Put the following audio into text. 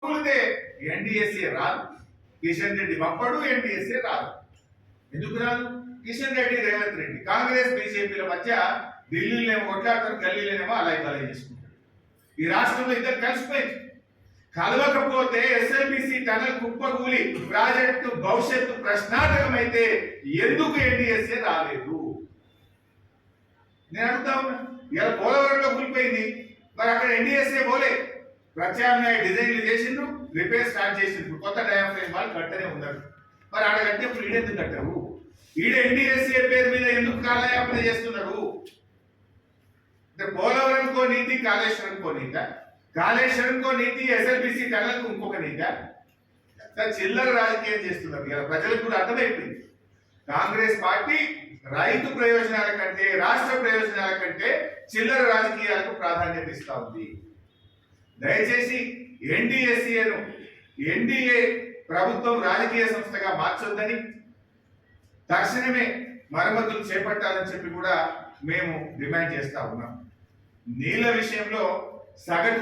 కూలితే NDSA రాదు, Kishan Reddy పంపడు, NDSA రాదు. ఎందుకు రాదు? కిషన్ రెడ్డి, రేవంత్ రెడ్డి, కాంగ్రెస్ బీజేపీల మధ్య ఢిల్లీలోనేమో కొట్లాడతారు, గల్లీలోనేమో అలాగే బలై చేసుకుంటారు. ఈ రాష్ట్రంలో ఇద్దరు కలిసిపోయింది. కలవకపోతే ఎస్ఎల్బిసి టనల్ కుప్పకూలి ప్రాజెక్టు భవిష్యత్తు ప్రశ్నార్థకమైతే ఎందుకు ఎన్డీఎస్ఏ రాలేదు? నేను అడుగుతా ఉన్నా. ఇలా పోలవరంలో కూలిపోయింది, మరి అక్కడ ఎన్డీఎస్ఏ పోలే. ప్రత్యామ్నాయ డిజైన్లు చేసిండ్రు, రిపేర్ స్టార్ట్ చేసిండ్రు, కొత్త డయాఫ్రేమ్ వాళ్ళు కట్టనే ఉన్నారు. మరి ఆడ కట్టినప్పుడు ఈడెందుకు కట్టరు? ఈడ ఎన్డీఎస్ఏ పేరు మీద ఎందుకు కాలయాపన చేస్తున్నారు? పోలవరంకో నీతి, కాళేశ్వరంకో నీత, కాళేశ్వరంకో నీతి, ఎస్ఎల్బిసి టనల్కు ఇంకొక నీత. చిల్లర రాజకీయం చేస్తున్నారు. ఇలా ప్రజలకు కూడా అర్థమైపోయింది. కాంగ్రెస్ పార్టీ రైతు ప్రయోజనాల కంటే, రాష్ట్ర ప్రయోజనాల కంటే చిల్లర రాజకీయాలకు ప్రాధాన్యత ఇస్తా ఉంది. దయచేసి ఎన్డీఎస్ఏను ఎన్డీఏ ప్రభుత్వం రాజకీయ సంస్థగా మార్చొద్దని, తక్షణమే మరమ్మతులు చేపట్టాలని చెప్పి కూడా మేము డిమాండ్ చేస్తా ఉన్నాం. నీళ్ల విషయంలో సగటు